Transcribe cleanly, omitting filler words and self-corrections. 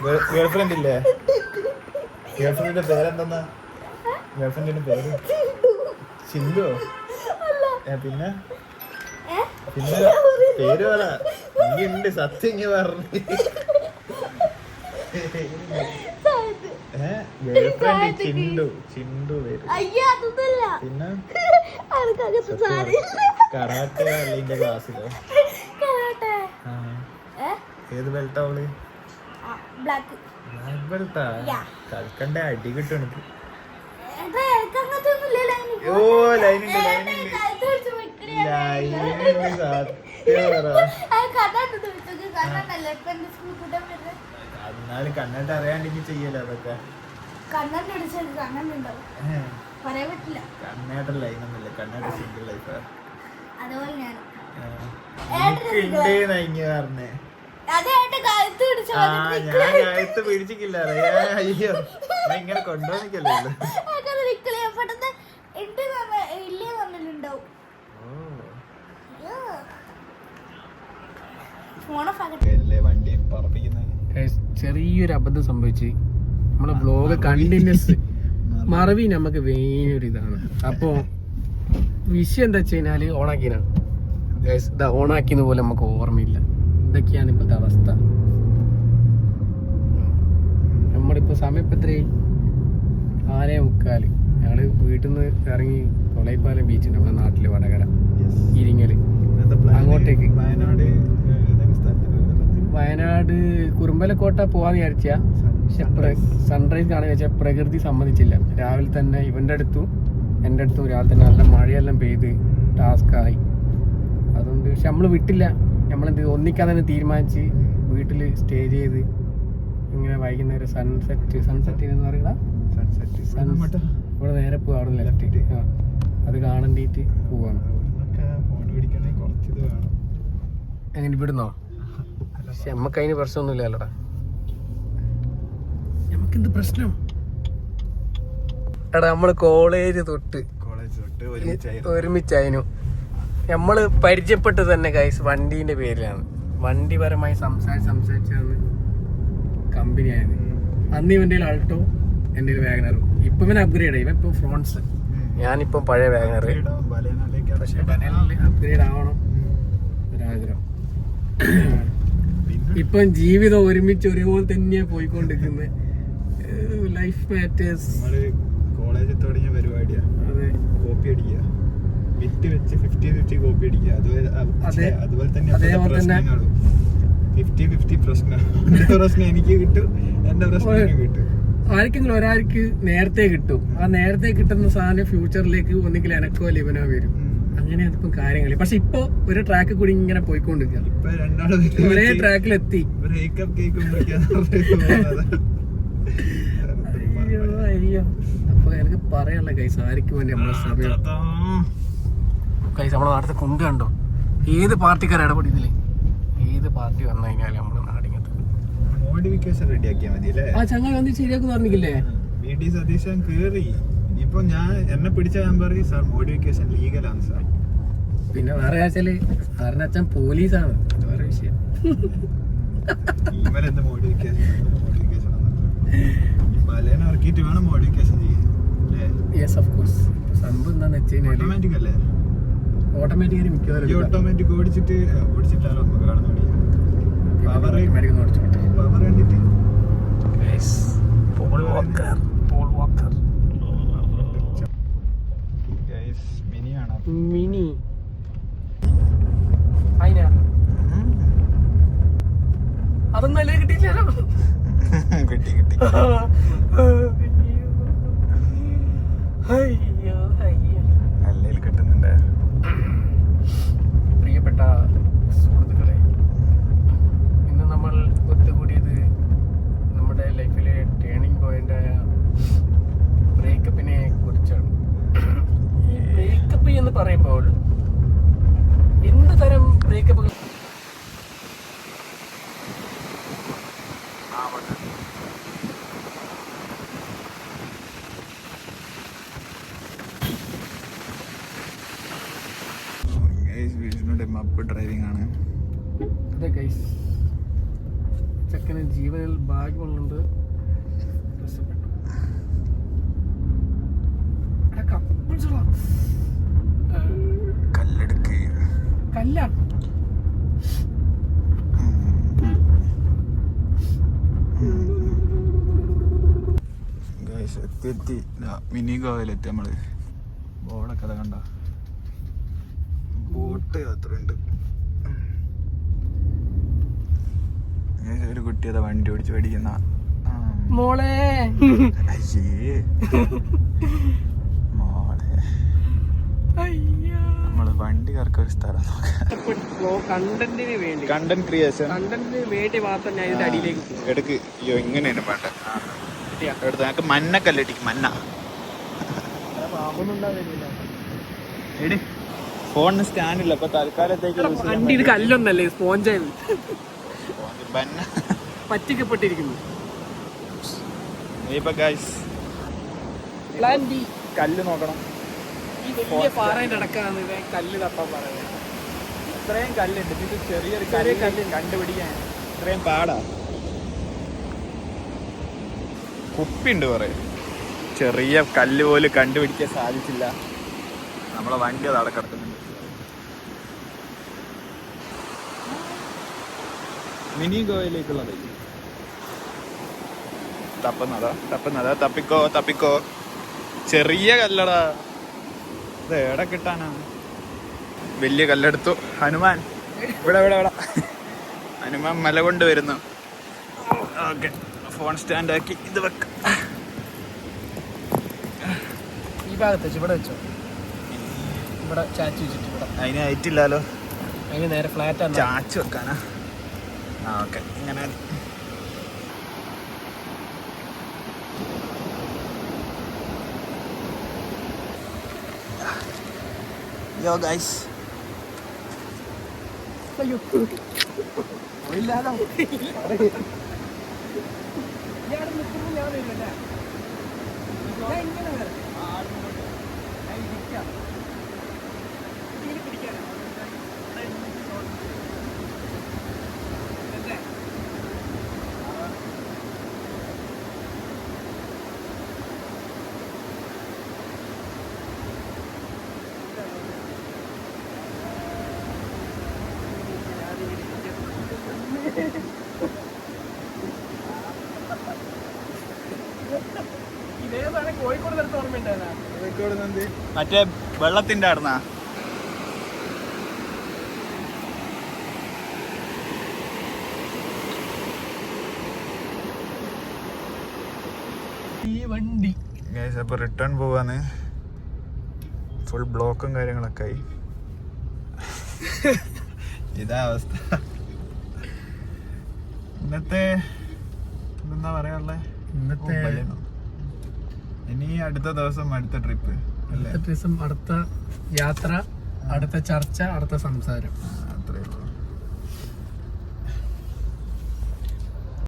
Girlfriend ഇല്ലേ? ഗേൾഫ്രണ്ടിന്റെ പേരെന്തെന്നാ? ഗേൾഫ്രണ്ടിന്റെ പേര് ചിന്തോ? പിന്നെ പിന്നെ പേര് പറ. ഇങ്ങുണ്ട് സത്യം ഇങ്ങ പറഞ്ഞു. ഗേൾഫ്രണ്ട് ചിണ്ടു. ചിണ്ടു പേര്. പിന്നെ കരാട്ടെ അല്ലിന്റെ ക്ലാസ്സിലോ? ഏത് ബെൽറ്റാ അവള്? ബ്ലാക്ക് ബെൽറ്റാ? കളിക്കണ്ട അടി കിട്ടും എനിക്ക്. ഓ ലൈനുണ്ട് ലൈനുണ്ട് ലൈനുണ്ട് സത്യം പറ. എന്നാലും കണ്ണാട്ട് അറിയാണ്ടെങ്കിൽ ചെയ്യല്ലോ അതൊക്കെ. കണ്ണാട്ട ലൈനൊന്നുമില്ല. കണ്ണാട്ട സിംഗിൾ ലൈഫാ. എനിക്കുണ്ട് പറഞ്ഞേ. ഞാൻ കഴുത്ത് പിടിച്ചിട്ടില്ല. അയ്യോ ഞാൻ ഇങ്ങനെ കൊണ്ടുപോകുന്നില്ലല്ലോ. ചെറിയൊരു അബദ്ധം സംഭവിച്ച് നമ്മളെ ബ്ലോഗ് കണ്ടിന്യൂസ് മറവി നമുക്ക് വേനൊരു ഇതാണ്. അപ്പോ വിഷയം എന്താ വെച്ച് കഴിഞ്ഞാല് ഓണാക്കിനാണ്. ഇതാ ഓണാക്കിയത് പോലെ നമുക്ക് ഓർമ്മയില്ല. ഇതൊക്കെയാണ് ഇപ്പോഴത്തെ അവസ്ഥ. നമ്മളിപ്പോ സമയം ഇപ്പൊ എത്രയായി? 6:45. ഞങ്ങള് വീട്ടിൽ നിന്ന് ഇറങ്ങി തൊളൈപ്പാലം ബീച്ചുണ്ട് നമ്മുടെ നാട്ടില്, വടകര ഇരിങ്ങല്. അങ്ങോട്ടേക്ക് വയനാട് കുറുമ്പലക്കോട്ട പോവാന്ന് വിചാരിച്ച, പക്ഷെ സൺറൈസ് കാണാൻ വെച്ചാൽ പ്രകൃതി സമ്മതിച്ചില്ല. രാവിലെ തന്നെ ഇവന്റെ അടുത്തും എൻ്റെ അടുത്തും രാവിലെ തന്നെ നല്ല മഴയെല്ലാം പെയ്ത് ടാസ്ക്കായി. അതുകൊണ്ട് പക്ഷെ നമ്മള് വിട്ടില്ല. നമ്മളെന്ത് ഒന്നിക്കാൻ തന്നെ തീരുമാനിച്ച് വീട്ടിൽ സ്റ്റേ ചെയ്ത് ഇങ്ങനെ വൈകുന്നേരം സൺസെറ്റ് എന്ന് പറയുക ഇവിടെ നേരെ പോവാ. അവിടെ ലെഫ്റ്റിട്ട് അത് കാണണ്ടിട്ട് പോവാണ്. എങ്ങനെ ഇവിടുന്നോ? പക്ഷെ നമ്മക്ക് അതിന് പ്രശ്നമൊന്നുമില്ലല്ലോടാ. നമുക്കെന്ത് പ്രശ്നം? എടാ നമ്മള് കോളേജ് തൊട്ട് ഒരുമിച്ചായിരുന്നു. നമ്മള് പരിചയപ്പെട്ടത് തന്നെ ഗൈസ് വണ്ടീന്റെ പേരിലാണ്. വണ്ടിപരമായി സംസാരിച്ചാണ് കമ്പനി ആയത്. അന്ന് ഇവന്റെ ആൾട്ടോ, എൻ്റെ വാഗനറും. ഇപ്പൊ ഇവൻ അപ്ഗ്രേഡ് ആയി. ഇവൻ ഇപ്പൊ ഫ്രോൺസ്, ഞാനിപ്പം പഴയ വാഗനർ. പക്ഷെ അപ്ഗ്രേഡ് ആവണം ഒരാഗ്രഹം. ഇപ്പം ജീവിതം ഒരുമിച്ച് ഒരേപോലെ തന്നെയാ പോയിക്കൊണ്ടിരിക്കുന്നത്. Life matters. കോളേജിൽ തുടങ്ങിയ പരിപാടിയാ. അതെ, കോപ്പി അടിക്കുക, വിറ്റ് വെച്ച് 50-50 കോപ്പി അടിക്കുക. അതുപോലെ തന്നെ 50-50 പ്രശ്നം. എനിക്ക് കിട്ടും, എന്റെ പ്രശ്നം കിട്ടും. ആർക്കെങ്കിലും ഒരാൾക്ക് നേരത്തെ കിട്ടും. ആ നേരത്തെ കിട്ടുന്ന സാധനം ഫ്യൂച്ചറിലേക്ക് ഒന്നെങ്കിൽ എനക്കോ ലിവനോ വരും. അങ്ങനെയാണ് ഇപ്പം കാര്യങ്ങൾ. പക്ഷെ ഇപ്പൊ ഒരു ട്രാക്ക് കൂടി ഇങ്ങനെ പോയിക്കൊണ്ടിരിക്കുക. ഒരേ ട്രാക്കിലെത്തി. അയ്യോ അപ്പൊ എനിക്ക് പറയാനുള്ള കൈസ് ആർക്കും വേണ്ടി നമ്മളെ സമയം കൈസ് നമ്മളെ നാട്ടിൽ കൊണ്ട് കണ്ടോ. ഏത് പാർട്ടിക്കാർ ഇടപെടില്ലേ? ഏത് പാർട്ടി വന്നു കഴിഞ്ഞാൽ നമ്മള് നാടിങ്ങത്ത് മോഡിഫിക്കേഷൻ റെഡിയാക്കിയാൽ മതി. ആ ചങ്ങായി വന്ന് ശരിയാക്കുന്നു പറഞ്ഞില്ലേ? VD സതീശൻ കേറി. ഇപ്പൊ ഞാൻ എന്നെ പിടിച്ച ഞാൻ പറയും സാർ മോഡിഫിക്കേഷൻ ലീഗലാണ് സാർ. പിന്നെ വേറെ വെച്ചാല് സാറിന്റെ അച്ഛൻ പോലീസാണ്. അത് വേറെ വിഷയം. ബലേനെ ഇറക്കിയിട്ട് വേണം മോഡിഫിക്കേഷൻ ചെയ്യാൻ. Yes of course. സംഭവം എന്താന്ന് വെച്ച് കഴിഞ്ഞാൽ ഓട്ടോമാറ്റിക് അല്ലേ? ഓട്ടോമാറ്റിക്കലി മിക്കവാറും ഓട്ടോമാറ്റിക് ഓടിച്ചിട്ടാലോ നമുക്ക് കാണുന്ന പവർ കണ്ടിട്ട് മിനി അതൊന്നും അല്ലേ കിട്ടിയില്ലല്ലോ. കിട്ടി അല്ലേൽ കിട്ടുന്നുണ്ട്. പ്രിയപ്പെട്ട സുഹൃത്തുക്കളെ, ഇന്ന് നമ്മൾ ഒത്തുകൂടിയത് നമ്മുടെ ലൈഫിലെ ടേണിംഗ് പോയിന്റായ ബ്രേക്കപ്പിനെ കുറിച്ചാണ്. ഈ ബ്രേക്കപ്പ് എന്ന് പറയുമ്പോൾ എന്ത് തരം ബ്രേക്കപ്പുകൾ? ഡ്രൈവിംഗ് ആണ്. ചെക്കന് ജീവനിൽ ഭാഗ്യമുണ്ട്. കല്ലെടുക്ക് കല്ല എത്തി മിനി ഗോവയിലെത്തി നമ്മള്. ബോർഡൊക്കെ അതാ കണ്ട, ബോട്ട് യാത്ര ഉണ്ട്. ഒരു കുട്ടി അതാ വണ്ടി ഓടിച്ച് പഠിക്കുന്ന മോളെ. അയ്യേ മോളെ, നമ്മള് വണ്ടി കറക്ക ഒരു സ്ഥലം കണ്ടന്റിന് വേണ്ടി, കണ്ടന്റ് ക്രിയേഷൻ, കണ്ടന്റിന് വേണ്ടി മാത്രം ഞാൻ ഇതിന്റെ അടിയിലേക്ക് എടുക്ക്. അയ്യോ എങ്ങനെയാണ് വേണ്ട എടുത്ത് ഞങ്ങൾക്ക് മണ്ണക്കല്ലടിക്കും. മണ്ണ ഫോണിന് സ്റ്റാൻഡില്ല അപ്പൊ തൽക്കാലത്തേക്ക്. വണ്ടി ഇത് കല്ലൊന്നല്ലേ, സ്പോഞ്ചായത് മണ്ണ പറ്റിക്കപ്പെട്ടിരിക്കുന്നു. കല്ല് നോക്കണം. ഈ വലിയ പാറയുടെ അടക്കാണ് കല്ല് തപ്പാൻ പറയുന്നത്. ഇത്രയും കല്ലുണ്ട്, ഇത് ചെറിയൊരു കല്ല് കണ്ടുപിടിക്കാൻ ഇത്രയും പാടാ. കുപ്പിണ്ട് കുറെ, ചെറിയ കല്ല് പോലും കണ്ടുപിടിക്കാൻ സാധിച്ചില്ല. നമ്മളെ വണ്ടി അത് അവിടെ കിടക്കുന്നുണ്ട്. മിനി ഗോവയിലേക്കുള്ളത് തപ്പുന്നതാ. തപ്പിക്കോ. ചെറിയ കല്ലടാ, ഇത് എവിടെ കിട്ടാനാ? വലിയ കല്ലെടുത്തു. ഹനുമാൻ ഇവിടെ. ഹനുമാൻ മല കൊണ്ട് വരുന്നു. ഓക്കെ, ഫോൺ സ്റ്റാൻഡ് ആക്കി ഇത് വെക്ക. ഈ ഭാഗത്ത് വെച്ച് ഇവിടെ വെച്ചോ. ഇവിടെ ചാച്ചി വെച്ചിട്ട് ഇവിടെ. അതിന് ആയിട്ടില്ലല്ലോ, അതിന് നേരെ ഫ്ലാറ്റ് ആണ് ചാച്ചു വെക്കാനാ. ഓക്കെ, ഇങ്ങനെ യോ ഗൈസ്. അയ്യോ ഇല്ലാതെ കോഴിക്കോട് നിർത്ത ഓർമ്മയുണ്ടായിരുന്ന മറ്റേ വെള്ളത്തിന്റെ ആടുന്നാ. ഈ വണ്ടി അപ്പൊ റിട്ടേൺ പോവാന്ന്. ഫുൾ ബ്ലോക്കും കാര്യങ്ങളൊക്കെ ആയി. ഇതാ അവസ്ഥ. ഇന്നത്തെ എന്താ പറയാനുള്ളത്? ഇന്നത്തെ ഇനി അടുത്ത ദിവസം അടുത്ത ട്രിപ്പ് അല്ലേ? അടുത്ത യാത്ര, അടുത്ത ചർച്ച, അടുത്ത സംസാരം.